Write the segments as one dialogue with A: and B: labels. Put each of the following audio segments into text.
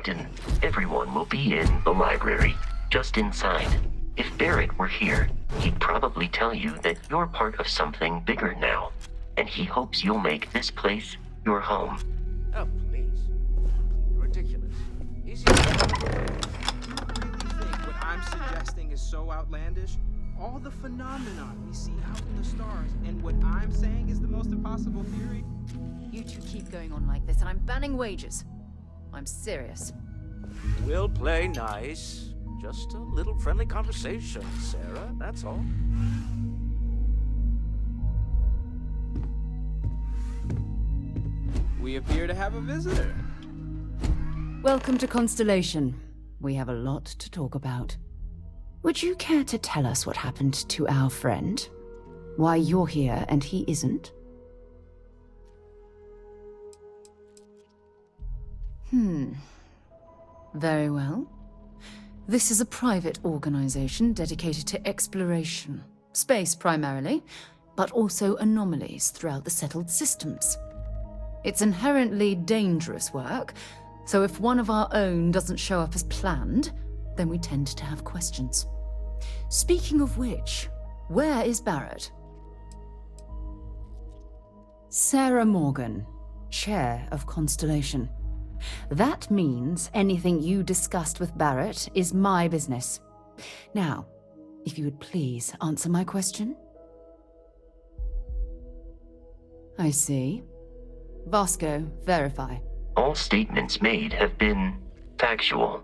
A: Captain, everyone will be in the library, just inside. If Barrett were here, he'd probably tell you that you're part of something bigger now, and he hopes you'll make this place your home.
B: Oh, please. Ridiculous. Easy. You really think what I'm suggesting is so outlandish? All the phenomenon we see out in the stars, and what I'm saying is the most impossible theory?
C: You two keep going on like this, and I'm banning wagers. I'm serious.
B: We'll play nice. Just a little friendly conversation, Sarah, that's all. We appear to have a visitor.
C: Welcome to Constellation. We have a lot to talk about. Would you care to tell us what happened to our friend? Why you're here and he isn't? Very well. This is a private organization dedicated to exploration. Space primarily, but also anomalies throughout the settled systems. It's inherently dangerous work, so if one of our own doesn't show up as planned, then we tend to have questions. Speaking of which, where is Barrett? Sarah Morgan, Chair of Constellation. That means anything you discussed with Barrett is my business. Now, if you would please answer my question. I see. Vasco, verify.
A: All statements made have been factual.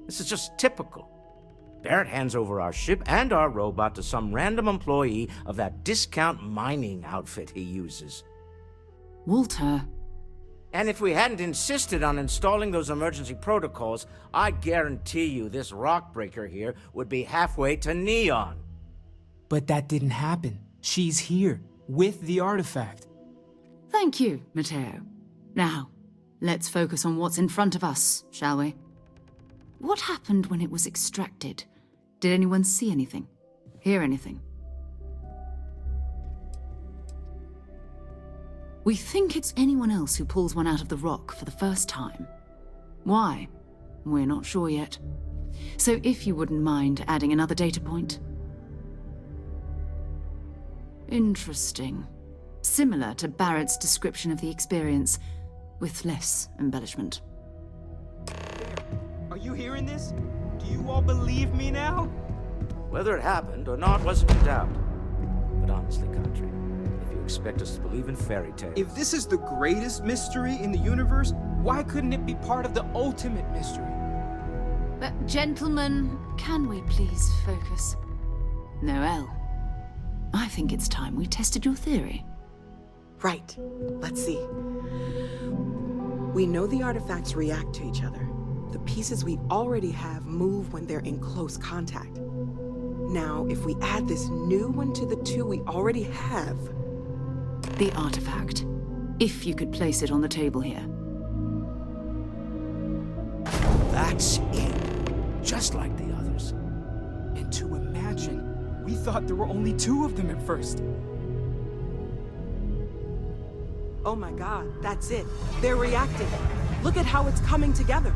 B: This is just typical. Barrett hands over our ship and our robot to some random employee of that discount mining outfit he uses.
C: Walter.
B: And if we hadn't insisted on installing those emergency protocols, I guarantee you this rock breaker here would be halfway to Neon.
D: But that didn't happen. She's here, with the artifact.
C: Thank you, Matteo. Now, let's focus on what's in front of us, shall we? What happened when it was extracted? Did anyone see anything? Hear anything? We think it's anyone else who pulls one out of the rock for the first time. Why? We're not sure yet. So if you wouldn't mind adding another data point. Interesting. Similar to Barrett's description of the experience, with less embellishment.
B: Are you hearing this? Do you all believe me now? Whether it happened or not wasn't in doubt. But honestly, Khatri, if you expect us to believe in fairy tales... If this is the greatest mystery in the universe, why couldn't it be part of the ultimate mystery?
C: But gentlemen, can we please focus? Noel, I think it's time we tested your theory.
E: Right. Let's see. We know the artifacts react to each other. The pieces we already have move when they're in close contact. Now, if we add this new one to the two we already have...
C: The artifact. If you could place it on the table here.
B: That's it. Just like the others.
D: And to imagine, we thought there were only 2 of them at first.
E: Oh my god, that's it. They're reacting. Look at how it's coming together.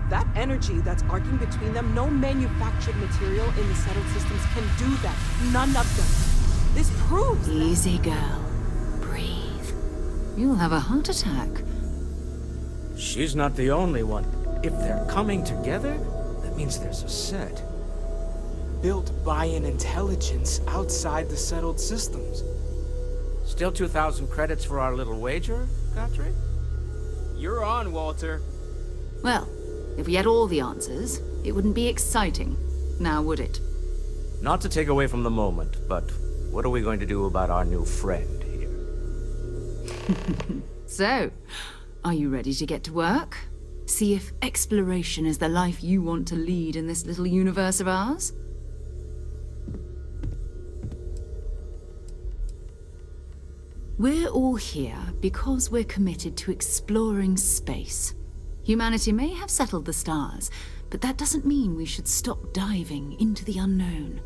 E: That energy that's arcing between them, no manufactured material in the settled systems can do that. None of them. This proves that...
C: Easy, girl. Breathe. You'll have a heart attack.
B: She's not the only one. If they're coming together, that means there's a set.
D: Built by an intelligence outside the settled systems.
B: Still 2,000 credits for our little wager, Khatri? You're on, Walter.
C: Well, if we had all the answers, it wouldn't be exciting, now would it?
B: Not to take away from the moment, but what are we going to do about our new friend here?
C: So, are you ready to get to work? See if exploration is the life you want to lead in this little universe of ours? We're all here because we're committed to exploring space. Humanity may have settled the stars, but that doesn't mean we should stop diving into the unknown.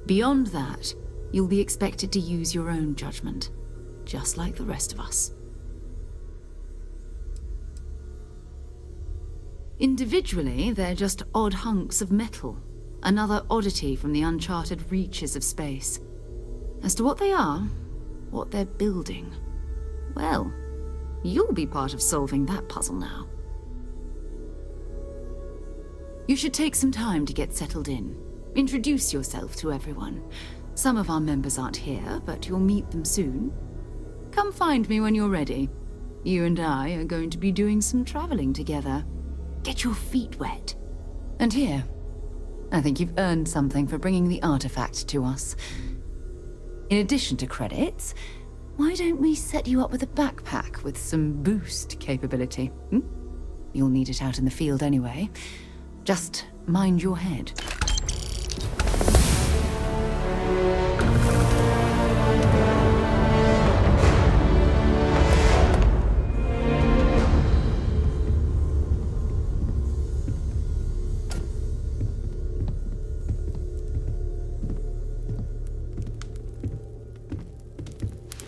C: Beyond that, you'll be expected to use your own judgment, just like the rest of us. Individually, they're just odd hunks of metal, another oddity from the uncharted reaches of space. As to what they are, what they're building, well, you'll be part of solving that puzzle now. You should take some time to get settled in. Introduce yourself to everyone. Some of our members aren't here, but you'll meet them soon. Come find me when you're ready. You and I are going to be doing some traveling together. Get your feet wet. And here, I think you've earned something for bringing the artifact to us. In addition to credits, why don't we set you up with a backpack with some boost capability? Hmm? You'll need it out in the field anyway. Just mind your head.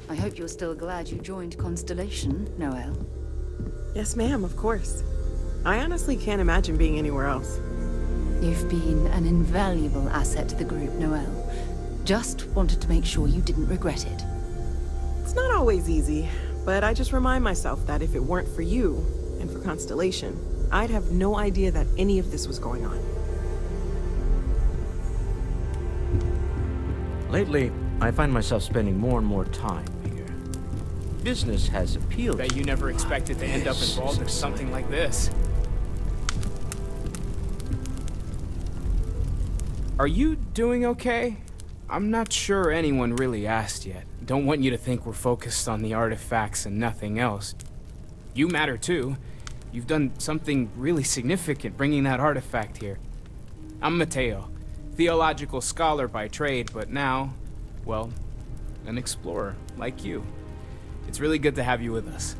C: I hope you're still glad you joined Constellation, Noel.
E: Yes, ma'am, of course. I honestly can't imagine being anywhere else.
C: You've been an invaluable asset to the group, Noel. Just wanted to make sure you didn't regret it.
E: It's not always easy, but I just remind myself that if it weren't for you, and for Constellation, I'd have no idea that any of this was going on.
F: Lately, I find myself spending more and more time here. Business has appealed.
D: Bet you never expected to end up
F: This
D: involved in
F: is
D: something like this. Are you doing okay? I'm not sure anyone really asked yet. Don't want you to think we're focused on the artifacts and nothing else. You matter too. You've done something really significant bringing that artifact here. I'm Matteo, theological scholar by trade, but now, well, an explorer like you. It's really good to have you with us.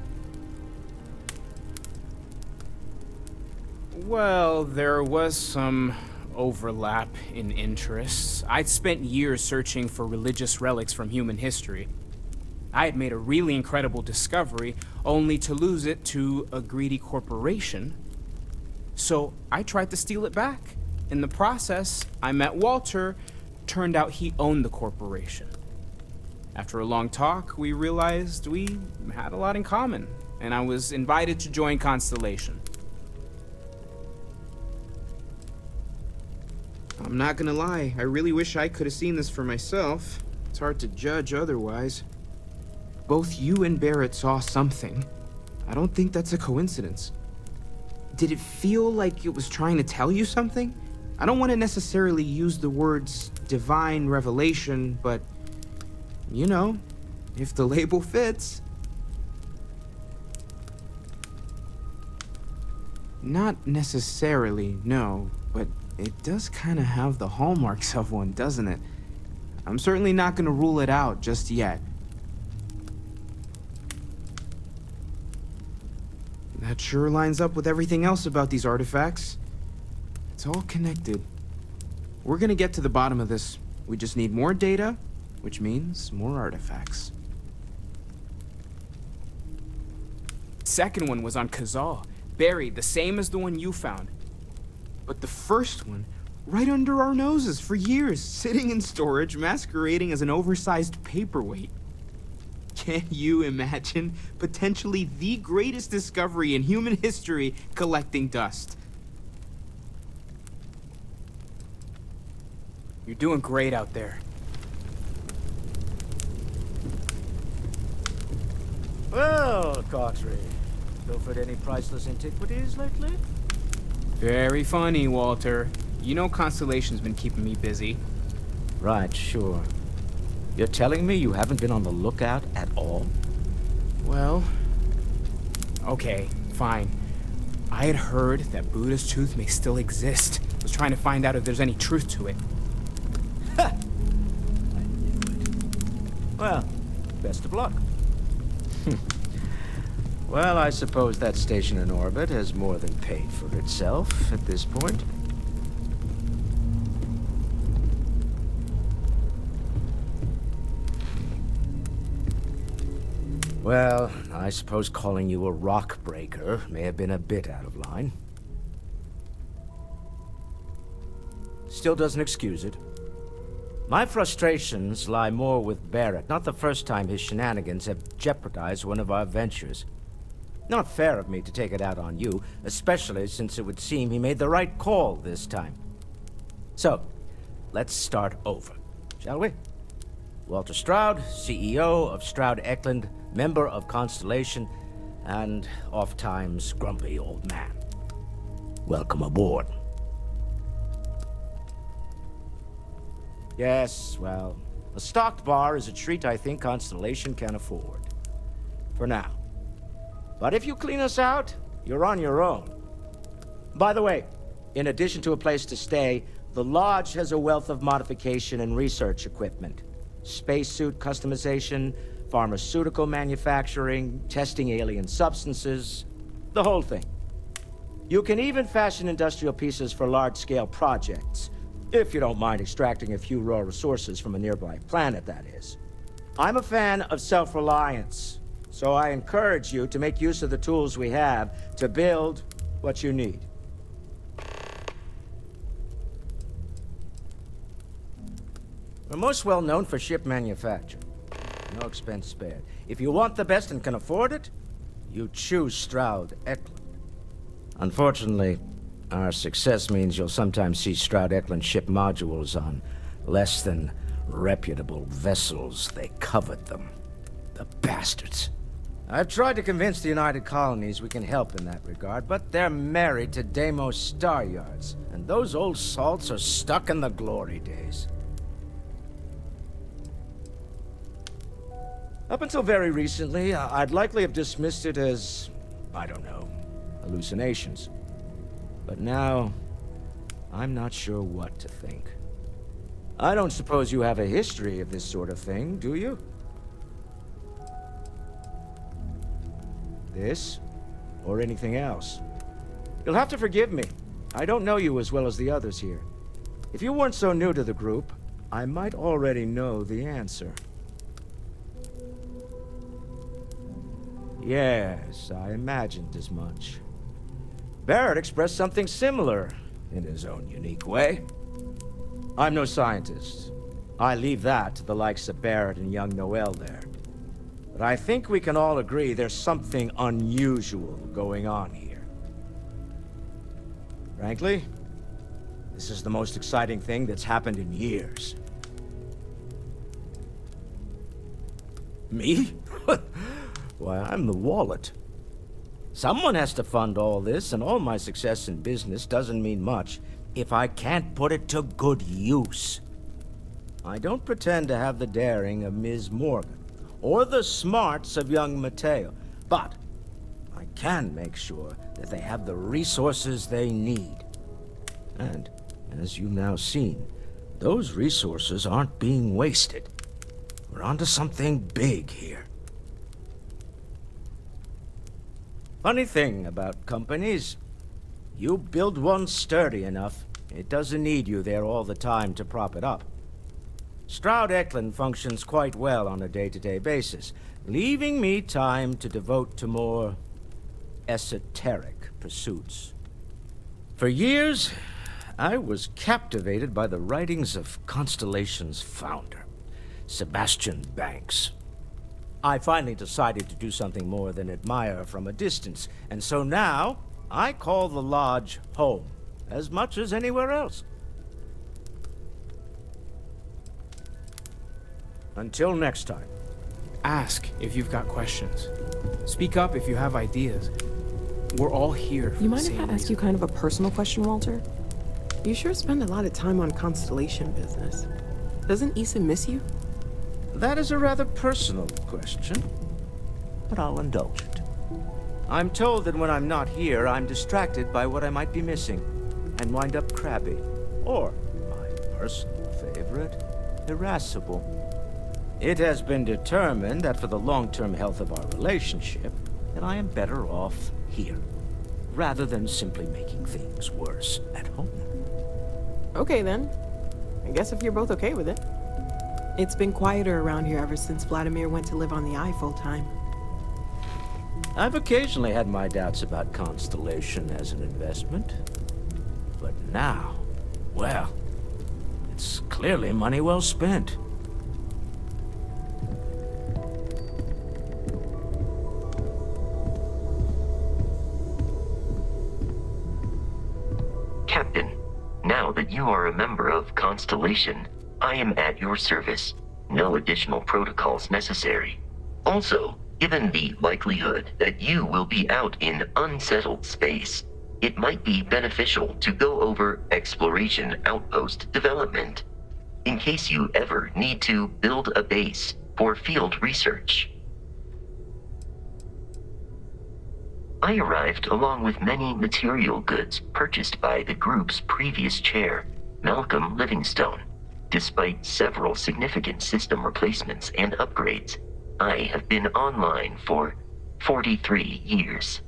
D: Well, there was some overlap in interests. I'd spent years searching for religious relics from human history. I had made a really incredible discovery, only to lose it to a greedy corporation. So I tried to steal it back. In the process, I met Walter. Turned out he owned the corporation. After a long talk, we realized we had a lot in common, and I was invited to join Constellation. I'm not gonna lie, I really wish I could have seen this for myself. It's hard to judge otherwise. Both you and Barrett saw something. I don't think that's a coincidence. Did it feel like it was trying to tell you something? I don't want to necessarily use the words divine revelation, but you know, if the label fits. Not necessarily, no, but it does kind of have the hallmarks of one, doesn't it? I'm certainly not going to rule it out just yet. That sure lines up with everything else about these artifacts. It's all connected. We're going to get to the bottom of this. We just need more data, which means more artifacts. Second one was on Kazal, buried, the same as the one you found. But the first one, right under our noses for years, sitting in storage, masquerading as an oversized paperweight. Can you imagine potentially the greatest discovery in human history collecting dust? You're doing great out there.
F: Well, Khatri, pilfered any priceless antiquities lately?
D: Very funny, Walter. You know Constellation's been keeping me busy.
F: Right, sure. You're telling me you haven't been on the lookout at all?
D: Well, okay, fine. I had heard that Buddha's tooth may still exist. Was trying to find out if there's any truth to it.
F: Ha! I knew it. Well, best of luck. Well, I suppose that station in orbit has more than paid for itself at this point. Well, I suppose calling you a rock breaker may have been a bit out of line. still doesn't excuse it. My frustrations lie more with Barrett. Not the first time his shenanigans have jeopardized one of our ventures. Not fair of me to take it out on you, especially since it would seem he made the right call this time. So, let's start over, shall we? Walter Stroud, CEO of Stroud Eklund, member of Constellation, and oft-times grumpy old man. Welcome aboard. Yes, well, a stocked bar is a treat I think Constellation can afford. For now. But if you clean us out, you're on your own. By the way, in addition to a place to stay, the Lodge has a wealth of modification and research equipment. Spacesuit customization, pharmaceutical manufacturing, testing alien substances, the whole thing. You can even fashion industrial pieces for large-scale projects, if you don't mind extracting a few raw resources from a nearby planet, that is. I'm a fan of self-reliance, so I encourage you to make use of the tools we have to build what you need. We're most well known for ship manufacture. No expense spared. If you want the best and can afford it, you choose Stroud Eklund. Unfortunately, our success means you'll sometimes see Stroud Eklund ship modules on less than reputable vessels. They covet them. The bastards. I've tried to convince the United Colonies we can help in that regard, but they're married to Deimos Star Yards, and those old salts are stuck in the glory days. Up until very recently, I'd likely have dismissed it as, I don't know, hallucinations. But now, I'm not sure what to think. I don't suppose you have a history of this sort of thing, do you? This, or anything else? You'll have to forgive me. I don't know you as well as the others here. If you weren't so new to the group, I might already know the answer. Yes, I imagined as much. Barrett expressed something similar, in his own unique way. I'm no scientist. I leave that to the likes of Barrett and young Noel there. But I think we can all agree there's something unusual going on here. Frankly, this is the most exciting thing that's happened in years. Me? Why, I'm the wallet. Someone has to fund all this, and all my success in business doesn't mean much if I can't put it to good use. I don't pretend to have the daring of Ms. Morgan, or the smarts of young Matteo, but I can make sure that they have the resources they need. And, as you've now seen, those resources aren't being wasted. We're onto something big here. Funny thing about companies, you build one sturdy enough, it doesn't need you there all the time to prop it up. Stroud Eklund functions quite well on a day-to-day basis, leaving me time to devote to more esoteric pursuits. For years, I was captivated by the writings of Constellation's founder, Sebastian Banks. I finally decided to do something more than admire from a distance, and so now I call the Lodge home, as much as anywhere else. Until next time.
D: Ask if you've got questions. Speak up if you have ideas. We're all here for
E: You
D: the
E: mind if
D: same
E: I ask you kind of a personal question, Walter? You sure spend a lot of time on Constellation business. Doesn't Issa miss you?
F: That is a rather personal question, but I'll indulge it. I'm told that when I'm not here, I'm distracted by what I might be missing, and wind up crabby, or, my personal favorite, irascible. It has been determined that for the long-term health of our relationship, that I am better off here, rather than simply making things worse at home.
E: Okay then. I guess if you're both okay with it. It's been quieter around here ever since Vladimir went to live on the Eye full-time.
F: I've occasionally had my doubts about Constellation as an investment. But now, well, It's clearly money well spent.
A: Captain, now that you are a member of Constellation, I am at your service. No additional protocols necessary. Also, given the likelihood that you will be out in unsettled space, it might be beneficial to go over exploration outpost development, in case you ever need to build a base for field research. I arrived along with many material goods purchased by the group's previous chair, Malcolm Livingstone. Despite several significant system replacements and upgrades, I have been online for 43 years.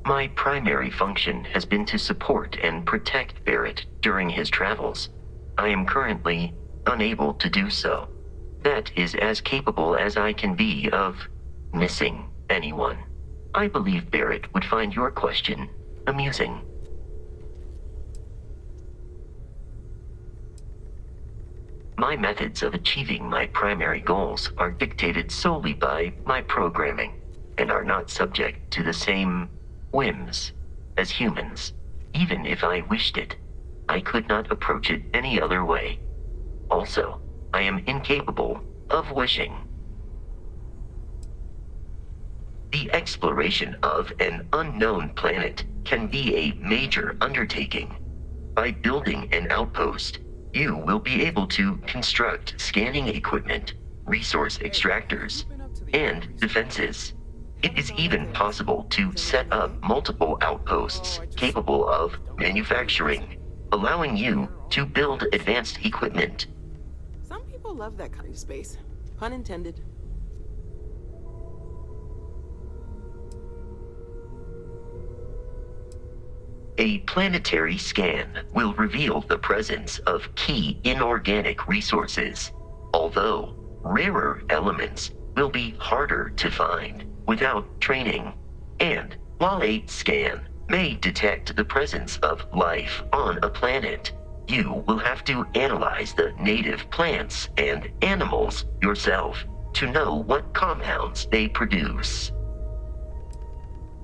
A: My primary function has been to support and protect Barrett during his travels. I am currently unable to do so. That is as capable as I can be of missing anyone. I believe Barrett would find your question amusing. My methods of achieving my primary goals are dictated solely by my programming, and are not subject to the same whims as humans. Even if I wished it, I could not approach it any other way. Also, I am incapable of wishing. The exploration of an unknown planet can be a major undertaking. By building an outpost, you will be able to construct scanning equipment, resource extractors, and defenses. It is even possible to set up multiple outposts capable of manufacturing, allowing you to build advanced equipment.
E: Some people love that kind of space. Pun intended.
A: A planetary scan will reveal the presence of key inorganic resources, although rarer elements will be harder to find without training. And while a scan may detect the presence of life on a planet, you will have to analyze the native plants and animals yourself to know what compounds they produce.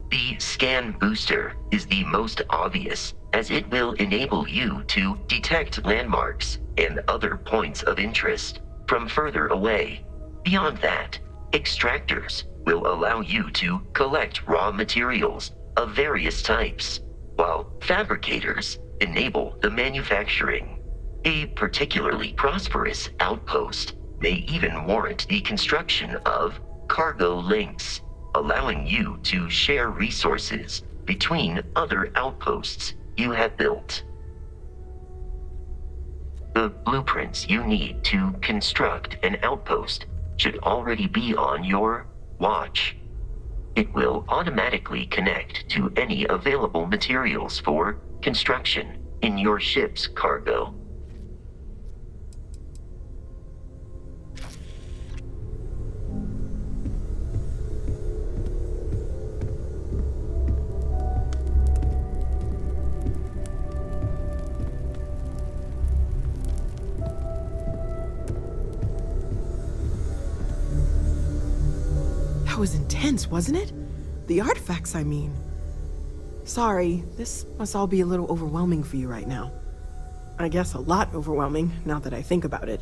A: The scan booster is the most obvious, as it will enable you to detect landmarks and other points of interest from further away. Beyond that, extractors will allow you to collect raw materials of various types, while fabricators enable the manufacturing. A particularly prosperous outpost may even warrant the construction of cargo links, allowing you to share resources between other outposts you have built. The blueprints you need to construct an outpost should already be on your watch. It will automatically connect to any available materials for construction in your ship's cargo.
E: That was intense, wasn't it? The artifacts, I mean. Sorry, this must all be a little overwhelming for you right now. I guess a lot overwhelming, now that I think about it.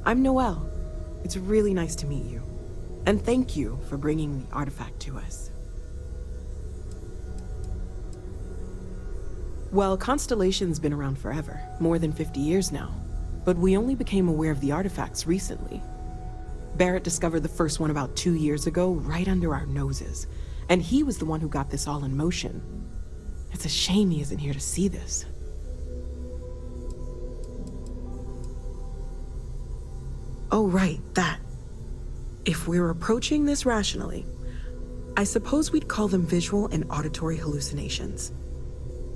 E: I'm Noel. It's really nice to meet you. And thank you for bringing the artifact to us. Well, Constellation's been around forever, more than 50 years now. But we only became aware of the artifacts recently. Barrett discovered the first one about 2 years ago, right under our noses. And he was the one who got this all in motion. It's a shame he isn't here to see this. Oh, right, that. If we're approaching this rationally, I suppose we'd call them visual and auditory hallucinations.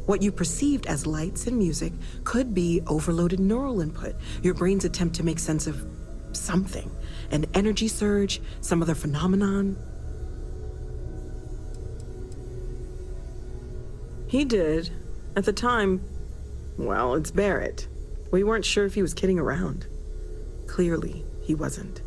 E: What you perceived as lights and music could be overloaded neural input, your brain's attempt to make sense of something, an energy surge, some other phenomenon. He did. At the time, Well, it's Barrett. We weren't sure if he was kidding around. Clearly, he wasn't.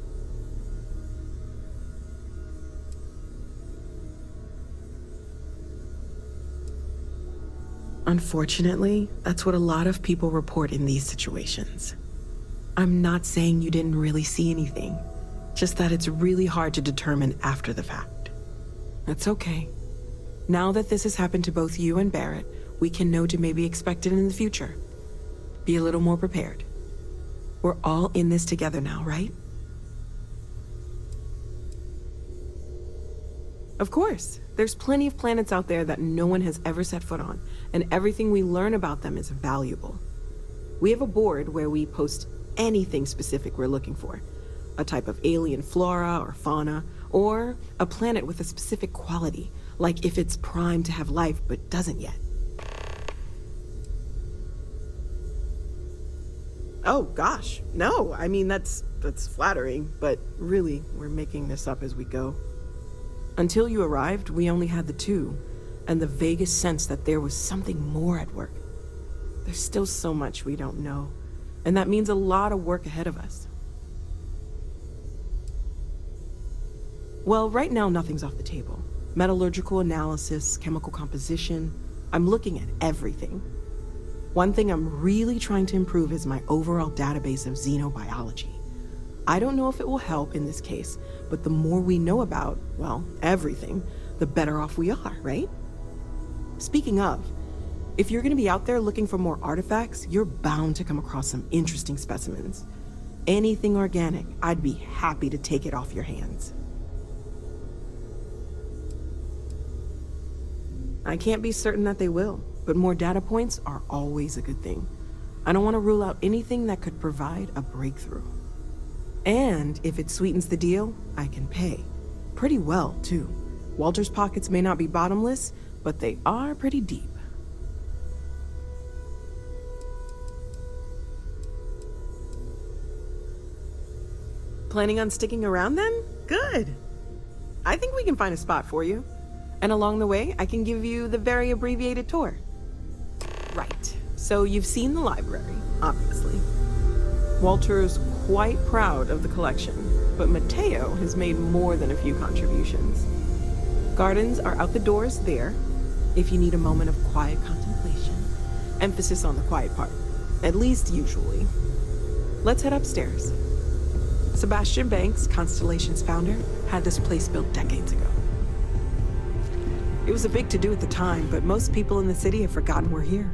E: Unfortunately, that's what a lot of people report in these situations. I'm not saying you didn't really see anything, just that it's really hard to determine after the fact. That's okay. Now that this has happened to both you and Barrett, we can know to maybe expect it in the future. Be a little more prepared. We're all in this together now, right? Of course. There's plenty of planets out there that no one has ever set foot on, and everything we learn about them is valuable. We have a board where we post anything specific we're looking for. A type of alien flora or fauna, or a planet with a specific quality, like if it's primed to have life but doesn't yet. Oh gosh, no, I mean that's flattering, but really, we're making this up as we go. Until you arrived, we only had the two, and the vaguest sense that there was something more at work. There's still so much we don't know, and that means a lot of work ahead of us. Well, right now nothing's off the table. Metallurgical analysis, chemical composition, I'm looking at everything. One thing I'm really trying to improve is my overall database of xenobiology. I don't know if it will help in this case, but the more we know about, well, everything, the better off we are, right? Speaking of, if you're gonna be out there looking for more artifacts, you're bound to come across some interesting specimens. Anything organic, I'd be happy to take it off your hands. I can't be certain that they will, but more data points are always a good thing. I don't want to rule out anything that could provide a breakthrough. And if it sweetens the deal, I can pay. Pretty well, too. Walter's pockets may not be bottomless, but they are pretty deep. Planning on sticking around then? Good. I think we can find a spot for you. And along the way, I can give you the very abbreviated tour. Right. So you've seen the library, obviously. Walter's quite proud of the collection, but Matteo has made more than a few contributions. Gardens are out the doors there, if you need a moment of quiet contemplation. Emphasis on the quiet part, at least usually. Let's head upstairs. Sebastian Banks, Constellation's founder, had this place built decades ago. It was a big to-do at the time, but most people in the city have forgotten we're here.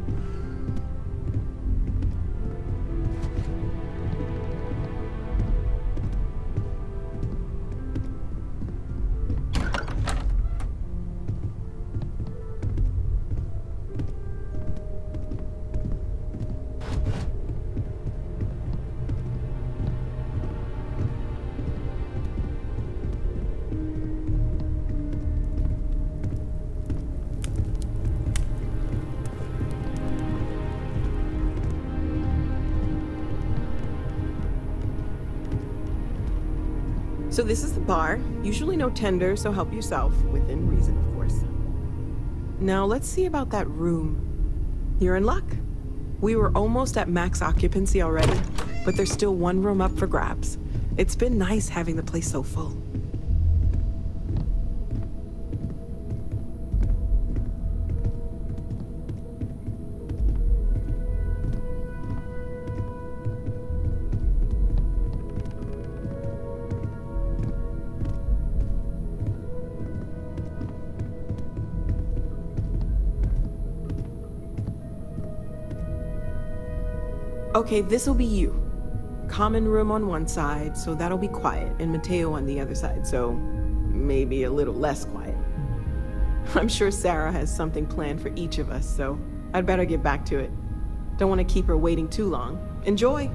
E: So this is the bar. Usually no tender, so help yourself, within reason, of course. Now let's see about that room. You're in luck. We were almost at max occupancy already, but there's still one room up for grabs. It's been nice having the place so full. Okay, this'll be you. Common room on one side, so that'll be quiet, and Matteo on the other side, so maybe a little less quiet. I'm sure Sarah has something planned for each of us, so I'd better get back to it. Don't want to keep her waiting too long. Enjoy!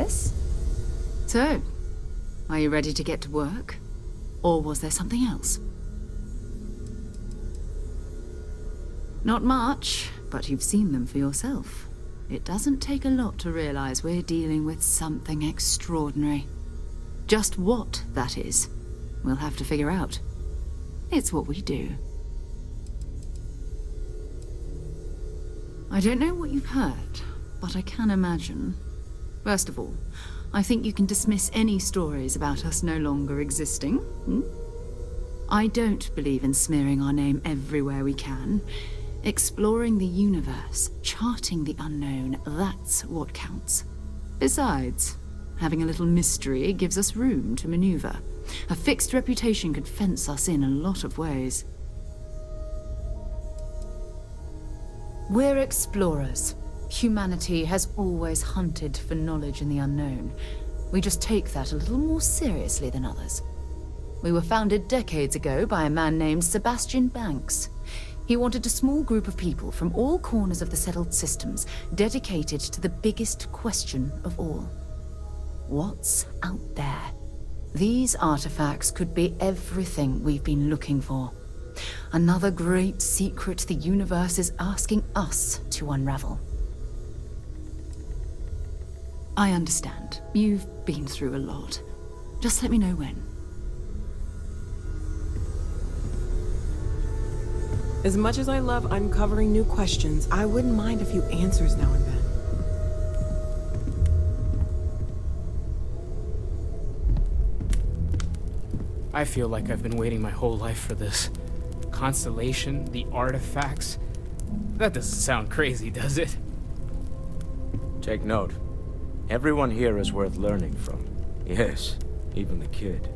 C: Yes? So, are you ready to get to work? Or was there something else? Not much, but you've seen them for yourself. It doesn't take a lot to realize we're dealing with something extraordinary. Just what that is, we'll have to figure out. It's what we do. I don't know what you've heard, but I can imagine. First of all, I think you can dismiss any stories about us no longer existing. I don't believe in smearing our name everywhere we can. Exploring the universe, charting the unknown, that's what counts. Besides, having a little mystery gives us room to maneuver. A fixed reputation could fence us in a lot of ways. We're explorers. Humanity has always hunted for knowledge in the unknown. We just take that a little more seriously than others. We were founded decades ago by a man named Sebastian Banks. He wanted a small group of people from all corners of the settled systems dedicated to the biggest question of all. What's out there? These artifacts could be everything we've been looking for. Another great secret the universe is asking us to unravel. I understand. You've been through a lot. Just let me know when.
E: As much as I love uncovering new questions, I wouldn't mind a few answers now and then.
D: I feel like I've been waiting my whole life for this. Constellation, the artifacts. That doesn't sound crazy, does it?
F: Take note. Everyone here is worth learning from. Yes, even the kid.